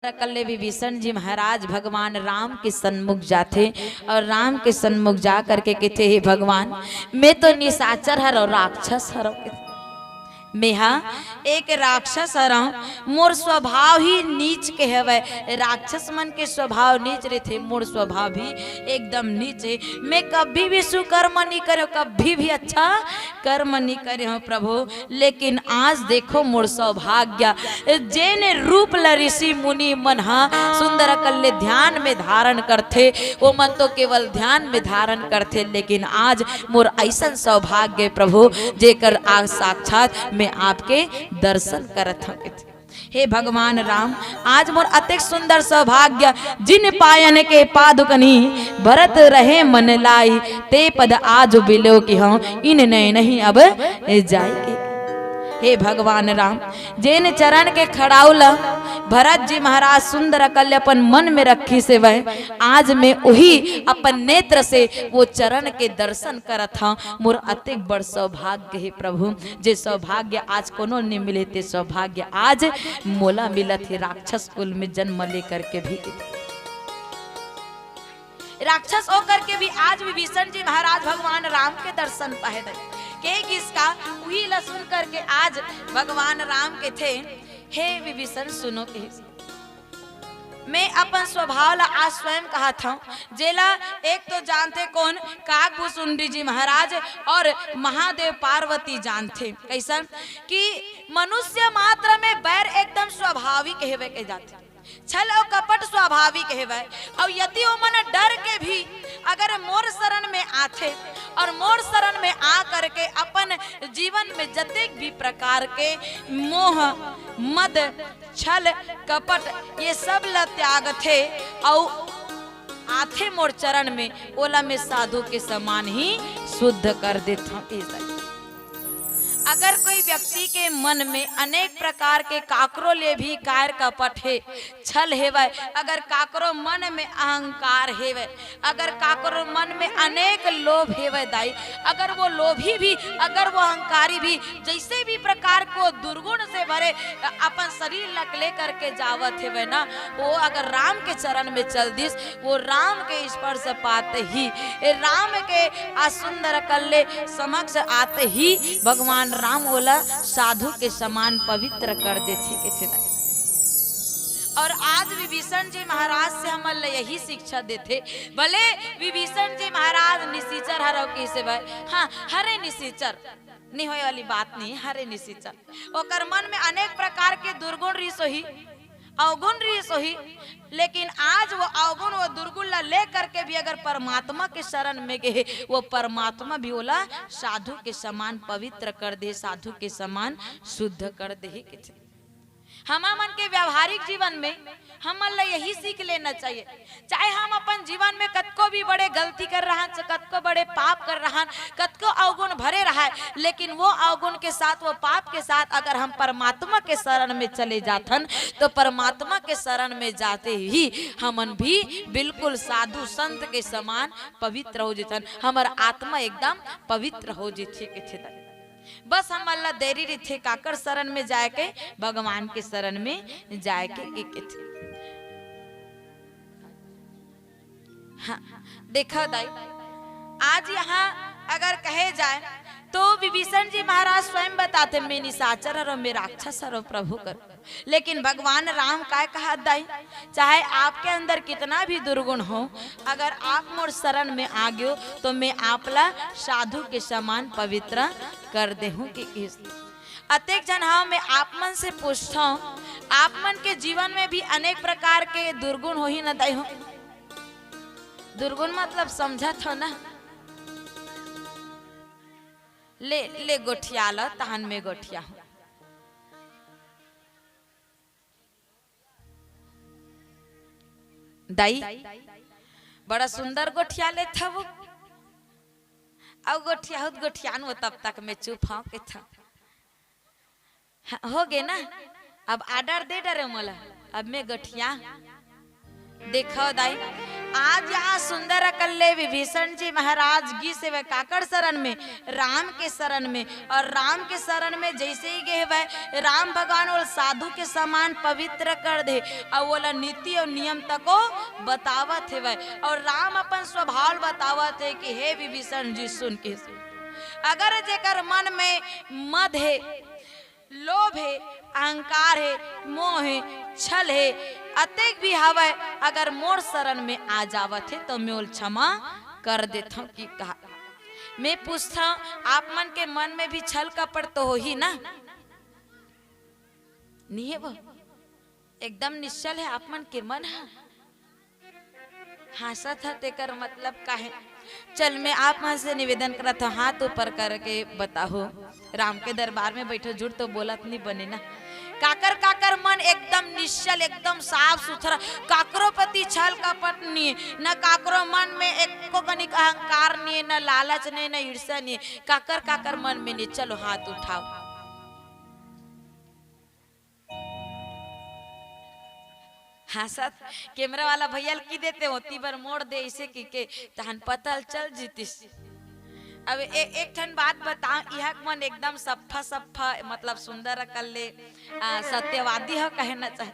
कल्ले विभीषण जी महाराज भगवान राम के सन्मुख जाते और राम के सन्मुख जा करके कहते हे भगवान मैं तो निशाचर हर और राक्षस हर मैं एक राक्षस हरऊ मोर स्वभाव ही नीच के हवे। राक्षस मन के स्वभाव नीच रहे मोर स्वभाव भी एकदम नीच है। मैं कभी भी सुकर्म नहीं करे कभी भी अच्छा कर्म नहीं करे हो प्रभु। लेकिन आज देखो मोर सौभाग्य जेने रूप ल ऋषि मुनि मन सुंदर कल्ले ध्यान में धारण करते वो मन तो केवल ध्यान में धारण करते। लेकिन आज मोर ऐसा सौभाग्य प्रभु जेकर आज साक्षात मैं आपके दर्शन करत हूं। हे भगवान राम आज मोर अतिक सुंदर सौभाग्य जिन पायन के पादुकनी भरत रहे मन लाई ते पद आज बिलो की हूं इन नहीं अब जाएगी। हे भगवान राम जेन चरण के खड़ाउला भरत जी महाराज सुंदर कल्य अपन मन में रखी से वह आज मैं वही अपन नेत्र से वो चरण के दर्शन करत था। मोर अतिक बड़ सौभाग्य है प्रभु जे सौभाग्य आज कोनो नहीं मिले ते सौभाग्य आज मोला मिलत है। राक्षस कुल में जन्म लेकर के भी राक्षस होकर के भी आज विभीषण जी महाराज भगवान राम के दर्शन पाए के किसका वही ला सुन करके आज भगवान राम के थे हे विभीषण सुनो के मैं अपन स्वभाव ला आज स्वयं कहा था जेला एक तो जानते कौन काकभूषुंडी जी महाराज और महादेव पार्वती जानते कैसन कि मनुष्य मात्र में बैर एकदम स्वाभाविक हेवे के जाते छल और कपट स्वाभाविक है और यदि वो मन डर के भी अगर मोर शरण में आते और मोर शरण में आ करके अपन जीवन में जतेक भी प्रकार के मोह मद छल कपट ये सब ल त्याग थे और आथे मोर चरण में ओला में साधु के समान ही शुद्ध कर देता। अगर कोई व्यक्ति के मन में अनेक प्रकार के काकरो ले भी कार कपट है छल हेवे अगर काकरो मन में अहंकार हेवे अगर काकरो मन में अनेक लोभ हेवे दाई अगर वो लोभी भी अगर वो अहंकारी भी जैसे भी प्रकार को दुर्गुण से भरे अपन शरीर लक ले करके जावत हेवे ना वो अगर राम के चरण में चल दिस वो राम के स्पर्श पाते ही राम के सुंदर कल्ले समक्ष आते ही भगवान राम ओला साधु के समान पवित्र कर देते के। और आज विभीषण जी महाराज से हम यही शिक्षा देते भले विभीषण जी महाराज निशिचर हरो की से हाँ हरे निशिचर नहीं होए वाली बात नहीं हरे निशिचर ओकर मन में अनेक प्रकार के दुर्गुण रीस ही अवगुण रीस ही लेकिन आज वो अवगुण वो दुर्गुण ले करके भी अगर परमात्मा के शरण में गए वो परमात्मा भी ओला साधु के समान पवित्र कर दे साधु के समान शुद्ध कर दे। हम मन के व्यावहारिक जीवन में हम यही सीख लेना चाहिए चाहे हम अपन जीवन में कतको भी बड़े गलती कर रहा कतको बड़े पाप कर रहा कतको अवगुण भरे रहा है लेकिन वो अवगुण के साथ वो पाप के साथ अगर हम परमात्मा के शरण में चले जाथन तो परमात्मा के शरण में जाते ही हमन भी बिल्कुल साधु संत के समान पवित्र हो जेथन हमार आत्मा एकदम पवित्र हो जेथे। बस हम अल्लाह देरी रही थे काकर शरण में जाए के भगवान के शरण में जाए के थे। हाँ देखो दाई आज यहाँ अगर कहे जाए तो विभीषण जी महाराज स्वयं बताते मैं निशाचर और मैं राक्षस और प्रभु कर लेकिन भगवान राम का कहा दाई चाहे आपके अंदर कितना भी दुर्गुण हो अगर आप मोर शरण में आ गयो तो मैं आपला साधु के समान पवित्र कर दे हूँ कि अतेक जन हाँ मैं आप मन से पूछता हूँ आप मन के जीवन में भी अनेक प्रकार के दुर्गुण हो ही न दाई हो दुर्गुण मतलब समझा था ना ले गोठिया लो तहन में गोठिया हूँ दाई बड़ा सुंदर गोठिया ले था वो अब गोठिया गोठियान वो तब तक मैं चुप हाँ के था हो गए ना अब आर्डर दे डरे मोला अब मैं गोठिया देखो दाई आज यहाँ सुंदर कल्ले विभीषण जी महाराज गी से वह काकड़ शरण में, राम के शरण में, और राम के शरण में जैसे ही गए वह राम भगवान और साधु के समान पवित्र कर दे और वो नीति और नियम तक बतावत है वह, और राम अपन स्वभाव बतावत है कि हे विभीषण जी सुन के, अगर जेकर मन में मद है, लोभ है, अहंकार है, मोह है, छल है, अतेक भी हवे, अगर मोर शरण में आ जावत है तो मैं क्षमा कर देता हूँ। कि कहा मैं पूछता हूँ, आप मन के मन में भी छल कपट तो हो ही ना? नहीं है वो, एकदम निश्चल है आप मन के मन है। हंसत है तेकर मतलब का है? चल मैं आप मन से निवेदन करता हूँ, हाथ ऊपर करके बताओ, राम के दरबार में बैठो, झूठ तो बोलत नहीं बने ना। काकर काकर मन एकदम निश्चल, एकदम साफ सुथरा, काकरो प्रति छल कपट नहीं है, न काकरो मन में एको कनिक अहंकार नहीं है, न लालच नहीं, न ईर्ष्या नहीं है, काकर काकर मन में नहीं। चलो हाथ उठाओ। हाँ सत कैमरा वाला भैया की देते होती बार मोड़ दे इसे की तहन पता चल जीतिस। अब एक ठन बात बता, यह मन एकदम सफा सफा मतलब सुंदर कल्ले सत्यवादी हो कहना चाहे,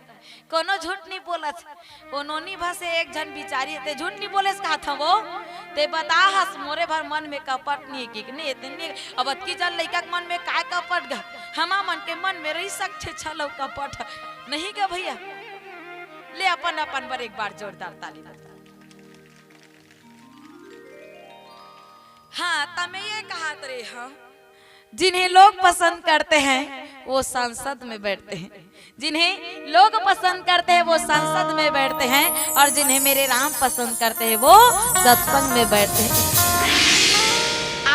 कोनो झूठ नहीं बोलत, उन्होंने भसे एक जन बिचारी ते झूठ नहीं बोले कहा था वो, ते बता हस मोरे भर मन में कपट नहीं की नहीं इतनी। अब अतकी जन लड़का के मन में काय कपट गा, हमा मन के मन में रही सकते छलो कपट नहीं क्या भैया? ले अपन अपन पर एक बार जोरदार ताली बजा। हाँ तमें ये कहा रे, हाँ जिन्हें लोग पसंद करते हैं वो संसद में बैठते हैं, जिन्हें लोग पसंद करते हैं वो संसद में बैठते हैं, और जिन्हें मेरे राम पसंद करते हैं वो सत्संग में बैठते हैं।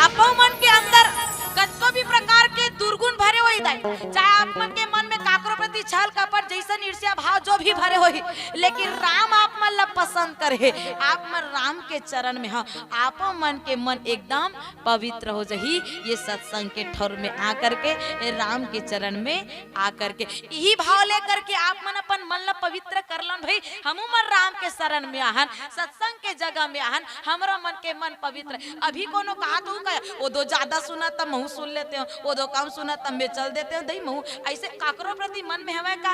आपो मन के अंदर कतको भी प्रकार के दुर्गुण भरे हुए दाई, चाहे आप मन के मन में काकरो प्रति छल कपट जैसा ईर्ष्या भाव जो भी भरे होई, लेकिन राम आप मन ला पसंद करे, आप मन राम के चरण में, हाँ आपो मन के मन एकदम पवित्र हो जाही ये सत्संग के ठौर में आकर के, राम के चरण में आकर के, यही भाव लेकर के आप मन अपन मन ला पवित्र करलन भाई, हमू मन राम के शरण में आहन, सत्संग के जगह में आहन, हमारा मन के मन पवित्र। अभी कोनो कहा तो वो दो ज्यादा सुना तब महू सुन लेते हो, वो दो कम सुना तब में चल देते हो दई महू, ऐसे काकरो प्रति मन में हवे का?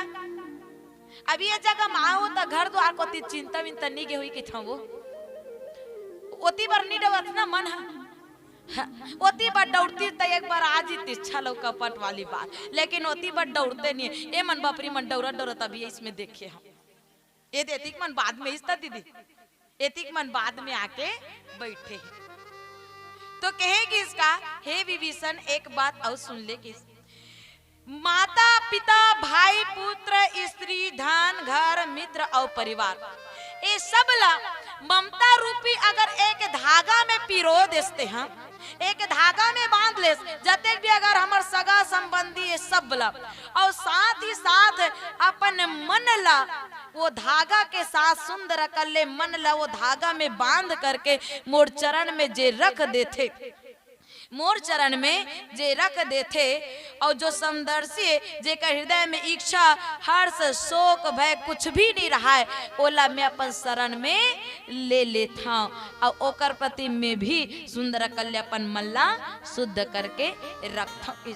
अभी ये जगह माँ हो तो घर द्वार को चिंता विंता नहीं के हुई कि था वो ओती बार नहीं डवत ना मन है, ओती बार दौड़ती तो एक बार आज ही छलो कपट वाली बात, लेकिन ओती बार दौड़ते नहीं है। ए मन बापरी मन दौड़ा दौड़ा तभी इसमें देखे हम ये एतिक मन बाद में इसता दीदी, एतिक मन बाद में आके बैठे हैं। तो कहेगी इसका, हे विभीषण एक बात और सुन ले कि माता पिता भाई पुत्र स्त्री धन घर मित्र और परिवार ये सब ला ममता रूपी अगर एक धागा में पिरो देते हैं, एक धागा में बांध ले, जते भी अगर हमार सगा संबंधी ये सब ला, और साथ ही साथ अपन मन ला वो धागा के साथ सुंदर कल्ले मन ला वो धागा में बांध करके मोर चरण में जे रख देते, मोर चरण में जे रख देते, और जो समदर्शी जे का हृदय में इच्छा हर्ष शोक भय कुछ भी नहीं रहा है, ओला मैं अपन शरण में ले लेता हूँ, और ओकर प्रति में भी सुंदर कल्यापन मल्ला शुद्ध करके रखता हूँ।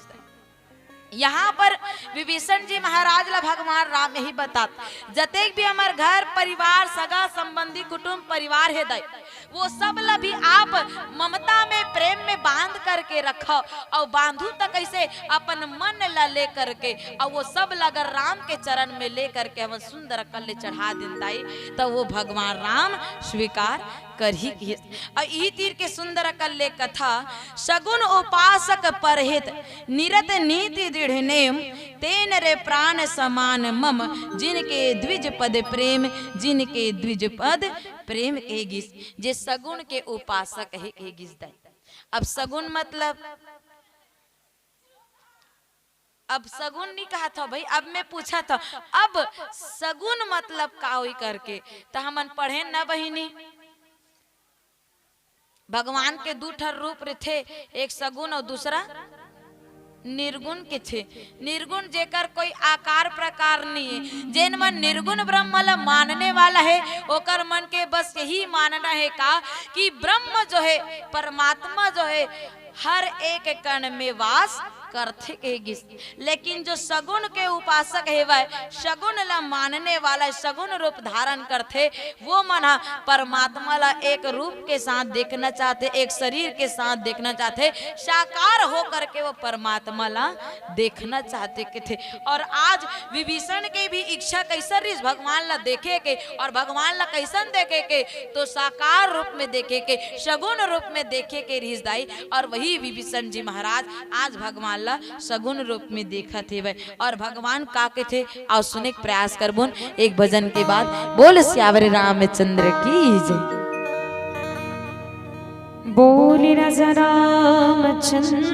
यहाँ पर विभीषण जी महाराज ला भगवान राम यही बता, जतेक भी हमार घर परिवार सगा संबंधी कुटुंब परिवार है दई, वो सब ला भी आप ममता में प्रेम में बांध करके रखो, और बांधू तक कैसे अपन मन ला ले करके, और वो सब ला अगर राम के चरण में ले करके हम सुंदर कल्ले चढ़ा दिन दाई, तो वो भगवान राम स्वीकार कर ही किए। और यही तीर के सुंदर कल्ले कथा, सगुन उपासक परहित निरत नीति दृढ़ नेम, तेन रे प्राण समान मम, जिनके द्विज पद प्रेम, जिनके द्विज पद प्रेम के गिस, जे सगुन के उपासक है के गिस दाई। अब सगुन मतलब, अब सगुन नहीं कहा था भाई, अब मैं पूछा था अब सगुन मतलब का हुई करके, तो हमन पढ़े ना बहिनी, भगवान के दो ठर रूप थे, एक सगुन और दूसरा निर्गुण के थे। निर्गुण जेकर कोई आकार प्रकार नहीं है। जिन मन निर्गुण ब्रह्म ला मानने वाला है ओकर मन के बस यही मानना है का कि ब्रह्म जो है परमात्मा जो है हर एक कण में वास करते कहेगी। लेकिन जो सगुण के उपासक है वह सगुण ला मानने वाला सगुण रूप धारण करते वो मन परमात्मा ला एक रूप के साथ देखना चाहते, एक शरीर के साथ देखना चाहते, साकार हो करके वो परमात्मा ला देखना चाहते के थे। और आज विभीषण के भी इच्छा कैसा रही भगवान ला देखे के, और भगवान ला कैसन देखे के तो साकार रूप में देखे के, सगुण रूप में देखे के रिश्ताई। और वही विभीषण जी महाराज आज भगवान सगुण रूप में देखा थे वह। और भगवान का के थे और सुने के प्रयास करबुन एक भजन के बाद। बोल सियावर रामचंद्र की जय। बोल राजा रामचंद्र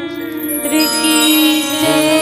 की जय।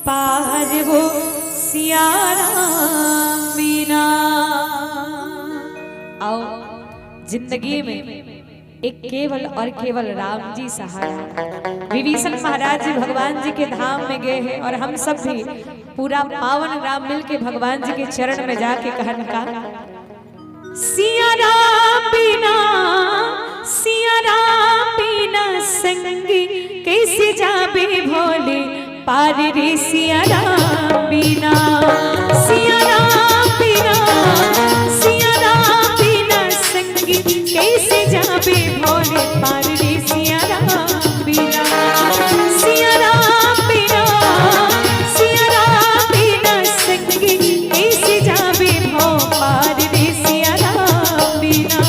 पार वो सिया राम बिना। आओ जिंदगी में एक केवल और केवल राम जी सहारा। विभीषण महाराज जी भगवान जी के धाम में गए हैं और हम सब भी पूरा पावन राम मिल के भगवान जी के चरण में जाके कहन का सिया राम बिना, सिया राम बिना संगी कैसे जाबे भोले पार रे सिया राम बिना। सिया राम बिना, सिया राम बिना संगी कैसे जाबे भोले पार रे सिया राम बिना। सिया राम बिना, सिया राम बिना संगी कैसे जाबे भो पार रे सिया राम बिना।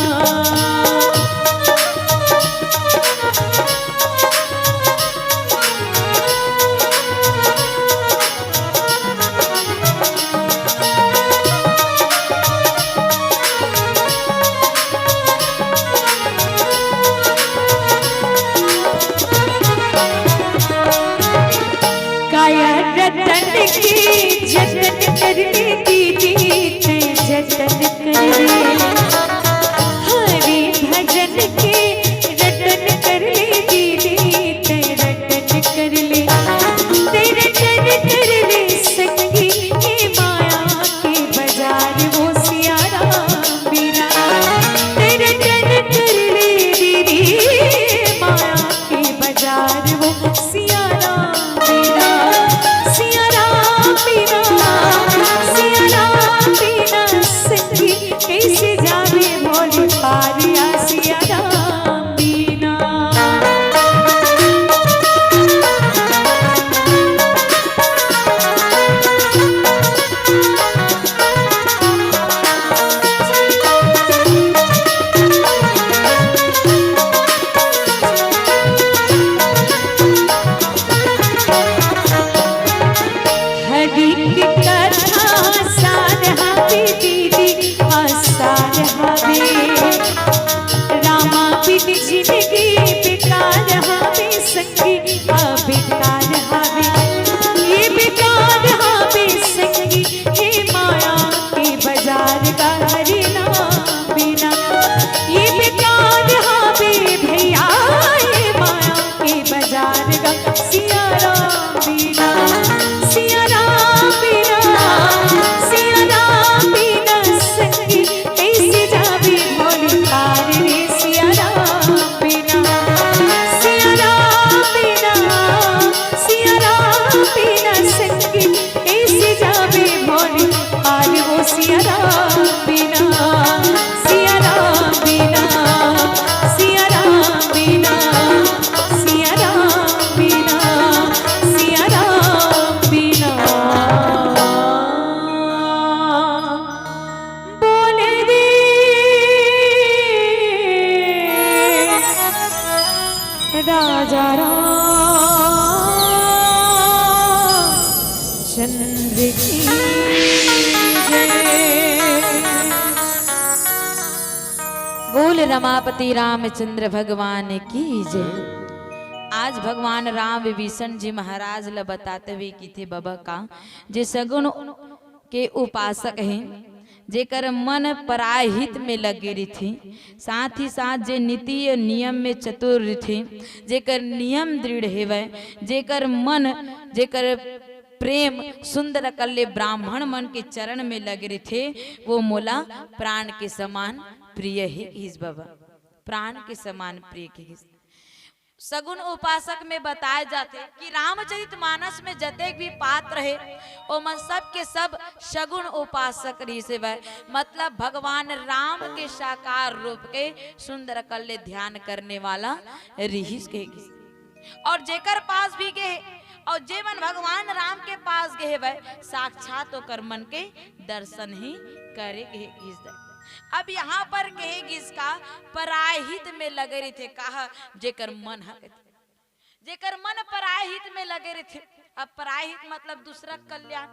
जतन कर ले दीदी ते जतन कर ले, हरे भजन के रटन कर ले दीदी ते रटन कर ले, ते रटन कर ले संगी ये माया के बाजार वो सिया राम बिना। ते रटन कर ले दीदी माया के बाजार वो सिया राम बिना। सिया राम बिना, सिया राम बिना संगी कैसे बोल रमापति रामचंद्र भगवान की जय। आज भगवान राम विभीषण जी महाराज ल बताते हुए कि थे बाबा का जे सगुन के उपासक हैं, जेकर मन पराहित में लगे रही थी, साथ ही साथ जे नीति नियम में चतुर थे, जेकर नियम दृढ़ हेवै, जेकर मन जेकर प्रेम सुंदर कल्ले ब्राह्मण मन के चरण में लगे रहे थे, वो मोला प्राण के समान प्रिय है हिस बाबा, प्राण के समान प्रिय के हिस। सगुन उपासक में बताए जाते कि रामचरितमानस में जतेक भी पात्र है वो मन सब के सब सगुन उपासक रही से मतलब भगवान राम के साकार रूप के सुंदर कल्ले ध्यान करने वाला रिहिस के। और जेकर पास भी गए और जे मन भगवान राम के पास गए वह साक्षात होकर मन के दर्शन ही करे। अब यहाँ पर कहेगी इसका पराहित में लगे रहे थे, कहा जेकर मन है, जेकर मन पराहित में लगे रहे थे। अब पराहित मतलब दूसरा कल्याण,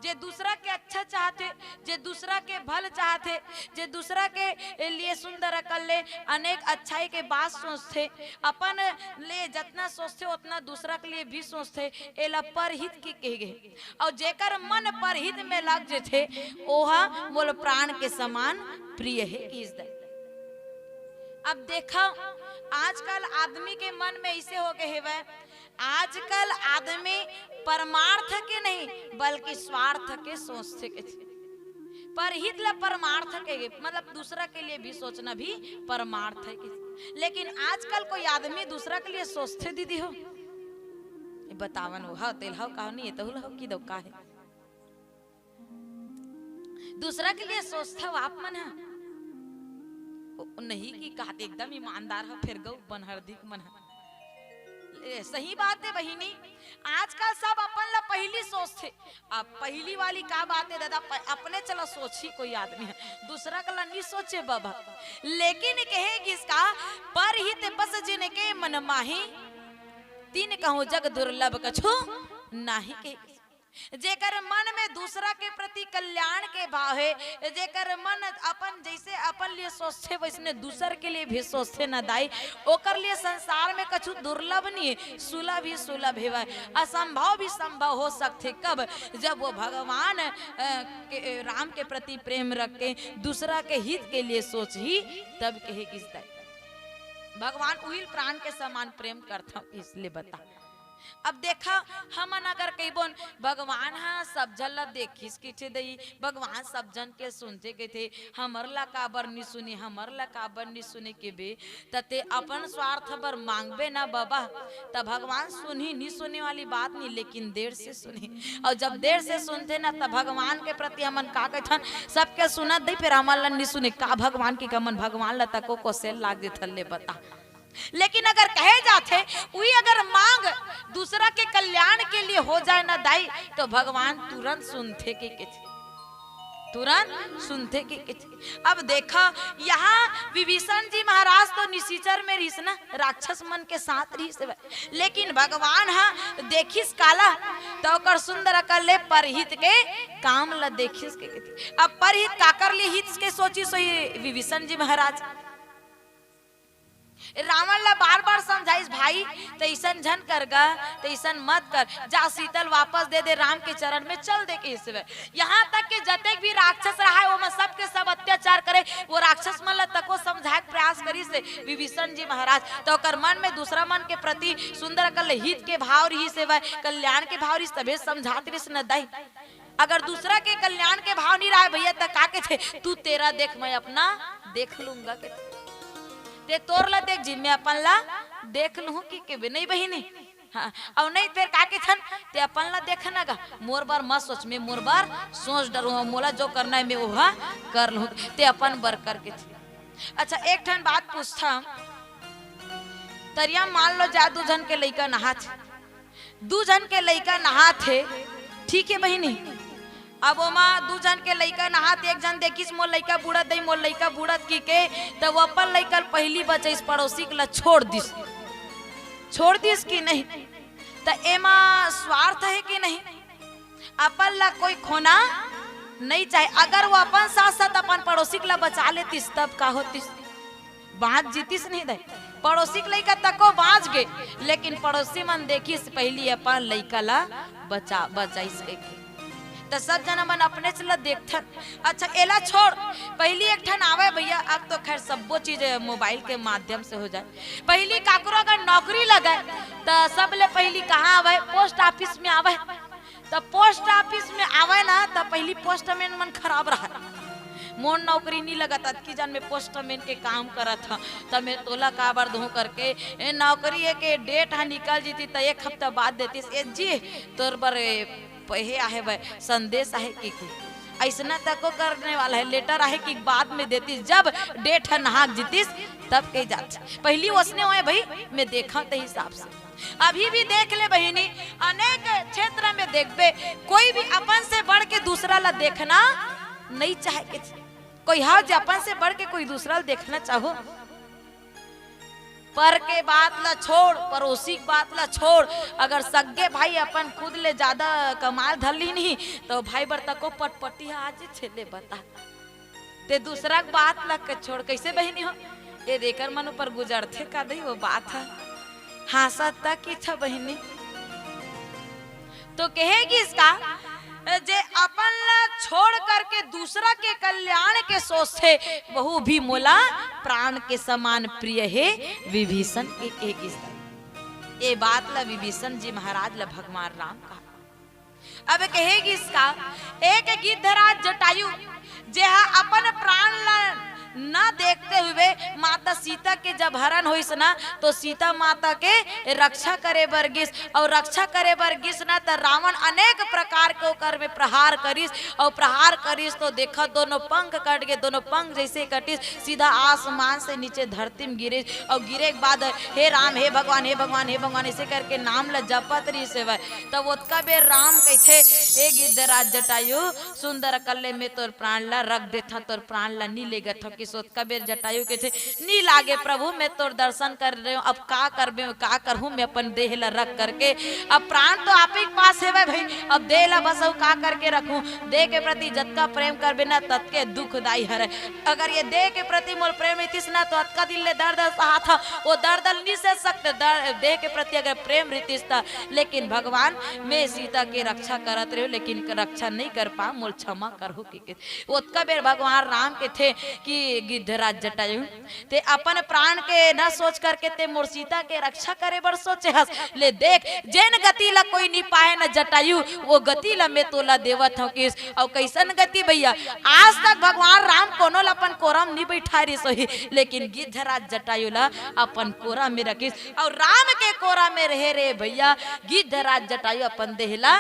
जे दूसरा के अच्छा चाहते, जे दूसरा के भल चाहते, जे दूसरा के लिए सुंदर कल्ले अनेक अच्छाई के बात सोचते, अपन ले जितना सोचते उतना दूसरा के लिए भी सोचते, एला परहित की कहे गए। और जेकर मन परहित में लग जे थे ओहा मोल प्राण के समान प्रिय है इस दे। अब देखो आजकल आदमी के मन में ऐसे हो गए है, आजकल आदमी परमार्थ के नहीं बल्कि स्वार्थ के सोचते के थे। परहित ला परमार्थ के मतलब दूसरा के लिए भी सोचना भी परमार्थ है के। लेकिन आजकल कोई आदमी दूसरा के लिए सोचते दीदी हो बतावन हो तेल हो कहो नहीं तो हो की दो का है दूसरा के लिए सोचता हो आप मन है नहीं की कहते एकदम ईमानदार है फिर गौ बनहरदिक मन है। सही बात है बहिनी, आजकल सब अपन ला पहली सोचते। अब पहली वाली का बात है दादा, अपने चलो सोची कोई आदमी है दूसरा का नहीं सोचे बाबा। लेकिन कहेगी इसका परहित बस जिनके मन माही, तीन कहूं जग दुर्लभ कछु नाही के। जेकर मन में दूसरा के प्रति कल्याण के भाव है, जेकर मन अपन जैसे अपन लिए सोचते वैसने दूसर के लिए भी सोचते न दाई, ओकर लिए संसार में कछु दुर्लभ नहीं है, सुलभ ही सुलभ है। असंभव भी संभव हो सकते कब, जब वो भगवान राम के प्रति प्रेम रख के दूसरा के हित के लिए सोच ही तब कहेगी भगवान उहिल प्राण के समान प्रेम करता इसलिए बता। अब देखा हमन अगर कई बोन भगवान हाँ सब जन ला देखिस की थे दई, भगवान सब जन के सुनते के थे, हमर ला काबर नहीं सुनी, हमर ला काबर नहीं सुने के बे तते अपन स्वार्थ पर मांगबे ना बाबा, तब भगवान सुनी नहीं सुने वाली बात नहीं, लेकिन देर से सुनी। और जब देर से सुनते ना तब भगवान के प्रति हमन का कहन सबके सुनत दई फिर हमन ला नहीं सुने का भगवान की कमन भगवान ला तको को सेल लाग दे थल्ले बता। लेकिन अगर कहे जाते वही अगर मांग दूसरा के कल्याण के लिए हो जाए ना दाई तो भगवान तुरंत सुनते के तुरंत सुनते के। अब देखा यहाँ विभीषण जी महाराज तो निशिचर में रही ना राक्षस मन के साथ रही से, लेकिन भगवान हाँ देखिस काला तो कर सुंदर कर ले परहित के काम ला देखिस के। अब परहित काकर लिए हित के सोची सोई विभीषण जी महाराज रावण ला बार बार समझाइस भाई तैसन झन कर गा तैसन मत कर, जा शीतल वापस दे दे राम के चरण में चल दे के इसवे। यहाँ तक के जतेक भी राक्षस रहा है वो में सब के सब अत्याचार करे, वो राक्षस मन ला तको समझाए प्रयास करी से विभीषण जी महाराज तो कर मन में दूसरा मन के प्रति सुंदर कल हित के भाव रही से कल्याण के भाव रही तबे समझाते रही न दाई। अगर दूसरा के कल्याण के भाव नहीं रहा भैया तक का के थे तू तेरा देख मैं अपना देख लूंगा के ते तोर ला देख जी मैं अपन ला देख लूं की के नहीं बहिनी। हाँ और नहीं फिर का के थन ते अपन ला देखना गा मोर बार मत सोच में मोर बार सोच डरू मोला जो करना है मैं वह कर लूं ते अपन बर करके थी। अच्छा एक ठन बात पूछता, तरिया मान लो जा दू जन के लइका नहा थे, दू जन के लइका नहा थे ठीक है बहिनी। अब ओमा दू जन के लइका नहात एक जन देखिस मोर लइका बूढ़त दई मोर लइका बूढ़त की के तो वो अपन लइका पहली बचैस पड़ोसी के ला छोड़ दिस की नहीं तो एमा स्वार्थ है कि नहीं, अपन ला कोई खोना नहीं चाहे। अगर वो अपन साथ साथ अपन पड़ोसी के ला बचा लेतीस तब का होतीस बाँच जीतीस नहीं दे, पड़ोसी के लइका तको बाँच गे, लेकिन पड़ोसी मन देखी से पहली अपन लइका ला बचाइस के तो सब जना मन अपने चला देखथन। अच्छा एला छोड़, पहली एक ठन आवे भैया, अब तो खैर सबो चीज मोबाइल के माध्यम से हो जाए। पहली काकरो अगर नौकरी लगे तो सब ले पहली कहाँ आवे, पोस्ट ऑफिस में आवे। तो पोस्ट ऑफिस में आवे ना तो पहली पोस्टमैन मन खराब रहा, मोर नौकरी नहीं लगा था कि जान में पोस्टमैन के काम करा था, तब मैं तोला काबर धो करके नौकरी है के डेट हाँ निकल जीती तो एक हफ्ता बाद देती जी तोर बर पहे आहे भाई संदेश आहे कि ऐसा तक को करने वाला है, लेटर आहे कि बाद में देती, जब डेट है नहा जीतीस तब कही जाती। पहली उसने हुए भाई मैं देखा तो हिसाब से अभी भी देख ले बहिनी, अनेक क्षेत्र में देखबे कोई भी अपन से बढ़ के दूसरा ला देखना नहीं चाहे कि कोई हाँ अपन से बढ़ के कोई दूसरा देखना चाहो। पर के बात ला छोड़, पड़ोसी की बात ला छोड़, अगर सगे भाई अपन खुद ले ज्यादा कमाल धरली नहीं तो भाई बर्ता को पटपटी आज छेले बता ते दूसरा की बात ला के छोड़। कैसे बहिनी हो ये देकर मन ऊपर गुजरते का दई वो बात है हासा तक की था बहिनी तो कहेगी इसका जे अपन छोड़ करके दूसरा के कल्याण के सोचते वह भी मोला प्राण के समान प्रिय है विभीषण के एक ये बात ला विभीषण जी महाराज ला भगवान राम कहा। अब कहेगी इसका एक गिद्धराज जटायु जे अपन प्राण ला न देखते हुए माता सीता के जब हरण होइस ना तो सीता माता के रक्षा करे बरगिस और रक्षा करे बरगिस ना तो रावण अनेक प्रकार के ओकर में प्रहार करिस और प्रहार करिस तो देखा दोनों पंख कट गए, दोनों पंख जैसे कटिस सीधा आसमान से नीचे धरती में गिरे और गिरे के बाद हे राम हे भगवान हे भगवान हे भगवान ऐसे करके नाम ला जपत रही से तब ओतका बेर राम कहते ए गिद्धराज जटायु सुंदर कल्ले में तोर प्राण ला रख देता, तोर प्राण ला नी ले गथा कि सोत कबीर जटायु के थे नी लागे प्रभु मैं तोर दर्शन कर रहे हूँ, अब का करबे का करूँ मैं अपन देह ला रख करके, अब प्राण तो आप ही के पास है भाई, अब देह ला बस का करके रखूं। देह के प्रति जतका प्रेम करबे ना तत्के दुखदाई हरे, अगर ये देह के प्रति मोर प्रेम रीतिस ना तो अतका दिल ले दर्द सहा था वो दर्द नहीं सह सकते, देह के प्रति अगर प्रेम रीतिस था। लेकिन भगवान मैं सीता की रक्षा करत रहे लेकिन रक्षा नहीं कर पा, मोल क्षमा करहु कि ओतका बेर भगवान राम के थे कि गिद्धराज जटायु ते अपन प्राण के न सोच करके ते मोर सीता के रक्षा करे बर सोचे हस ले देख जैन गति ला कोई नहीं पाए न जटायु वो गति ला मैं तोला देवत हूँ किस और कैसन गति भैया आज तक भगवान राम कोनो ला अपन कोरम नहीं बैठा रही सोही, लेकिन गिद्धराज जटायु ला अपन कोरा में रखिस और राम के कोरा में रहे रे भैया गिद्धराज जटायु अपन देहला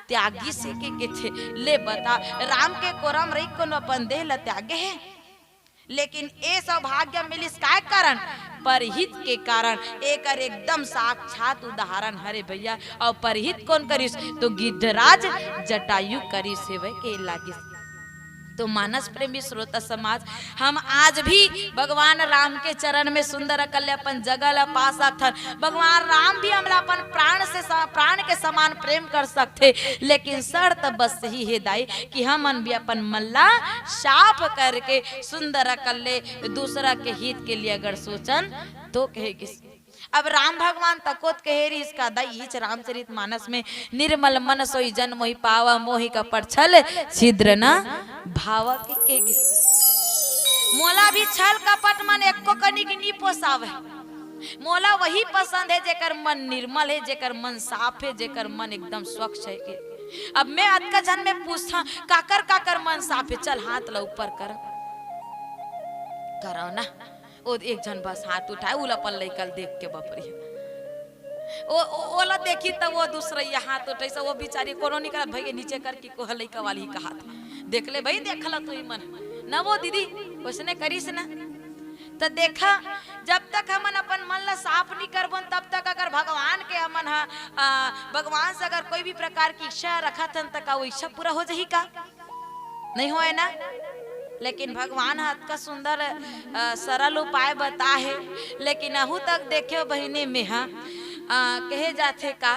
त्यागी से के थे ले बता राम के कोरम रही कोनो अपन देह ला त्यागे है, लेकिन ए सौभाग्य मिलिस काय कारण परहित के कारण एक एकदम साक्षात उदाहरण हरे भैया। और परहित कौन करिस तो गिद्धराज जटायु करिस है के लागिस। तो मानस प्रेमी श्रोता समाज हम आज भी भगवान राम के चरण में सुंदर कल्यापन जगह ला पा सकते, भगवान राम भी हमला अपन प्राण के समान प्रेम कर सकते, लेकिन शर्त बस यही है दाई कि हम भी अपन मल्ला साफ करके सुंदर कल्ले दूसरा के हित के लिए अगर सोचन तो कहेगी। अब राम भगवान तकोत कहेरी इसका दईच रामचरित मानस में निर्मल मन सोई जन मोहि पावा मोहि का परछल छिद्र न भावा के मोला भी छल कपट मन एको कनिक नी पोसावे, मोला वही पसंद है जेकर मन निर्मल है, जेकर मन साफ है, जेकर मन एकदम स्वच्छ है के। अब मैं अतका जन में पूछता काकर मन साफ है, चल हाथ ला ऊपर करो ना ओ एक जन बस हाथ उठाए उला पल कल देख के बपरी ओला देखी तो वो दूसरा ये हाथ उठे वो बेचारी कोनो नहीं करा भैया नीचे कर की को लइका वाली ही कहा था देख ले भाई देखला तो ही मन ना वो दीदी उसने करीस ना तो देखा जब तक हमन अपन मन ला साफ नहीं करबन तब तक अगर भगवान के हमन भगवान से अगर कोई भी प्रकार की इच्छा रखा था तक वो इच्छा पूरा हो जाही का नहीं होए ना। लेकिन भगवान हाथ का सुंदर सरल उपाय बता है, लेकिन अहू तक देखे बहिनी में कहे जाते का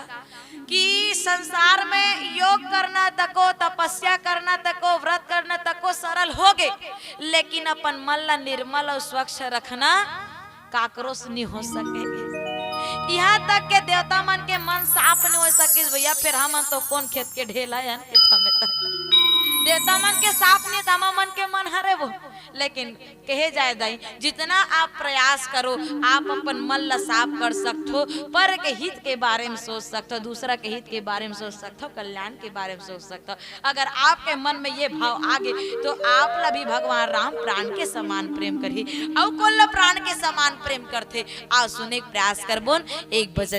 कि संसार में योग करना तको तपस्या करना तको व्रत करना तको सरल हो गए, लेकिन अपन मन ला निर्मल और स्वच्छ रखना काकरो से नहीं हो सके। यहाँ तक के देवता मन के मन साफ नहीं हो सके भैया, फिर हम तो कौन खेत के ढेला है देवता मन के साफ नहीं, दामा मन के मन हरे वो। लेकिन कहे जाए दाई, जितना आप प्रयास करो आप अपन मन ला साफ कर सकते हो, पर के हित के बारे में सोच सकते हो, दूसरा के हित के बारे में सोच सकते हो, कल्याण के बारे में सोच सकते हो। अगर आपके मन में ये भाव आगे तो आप ला भी भगवान राम प्राण के समान प्रेम करी और कौन ला प्राण के समान प्रेम करते। आओ सुने प्रयास कर बोन एक बजे